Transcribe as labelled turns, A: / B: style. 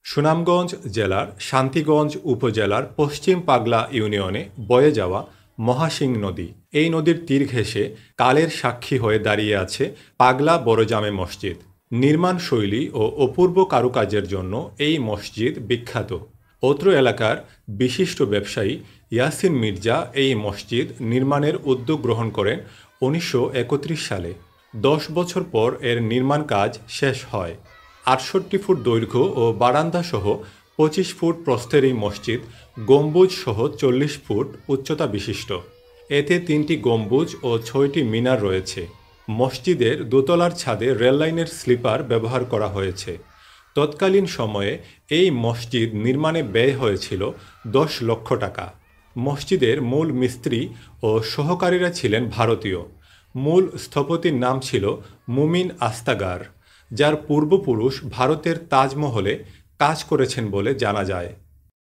A: সুনামগঞ্জ জেলার শান্তিগঞ্জ উপজেলার পশ্চিম পাগলা ইউনিয়নে বয়ে যাওয়া মহাসিং নদী। এই নদীর তীর ঘেঁষে কালের সাক্ষী হয়ে দাঁড়িয়ে আছে পাগলা বড় জামে মসজিদ। নির্মাণ শৈলী ও অপূর্ব কারুকাজের জন্য এই মসজিদ বিখ্যাত। অত্র এলাকার বিশিষ্ট ব্যবসায়ী ইয়াসিন মির্জা এই মসজিদ নির্মাণের উদ্যোগ গ্রহণ করেন 1931 সালে। 10 বছর পর এর নির্মাণ কাজ শেষ হয়। 68 ফুট দৈর্ঘ্য ও বারান্দা সহ 25 ফুট প্রস্থের এই মসজিদ গম্বুজ সহ 40 ফুট উচ্চতা বিশিষ্ট। এতে 3টি গম্বুজ ও 6টি মিনার রয়েছে। মসজিদের দোতলার ছাদে রেললাইনের স্লিপার ব্যবহার করা হয়েছে। তৎকালীন সময়ে এই মসজিদ নির্মাণে ব্যয় হয়েছিল 10 লক্ষ টাকা। মসজিদের মূল মিস্ত্রি ও সহকারীরা ছিলেন ভারতীয়। মূল স্থপতির নাম ছিল মুমিন আস্তাগার, যার পূর্বপুরুষ ভারতের তাজমহলে কাজ করেছেন বলে জানা যায়।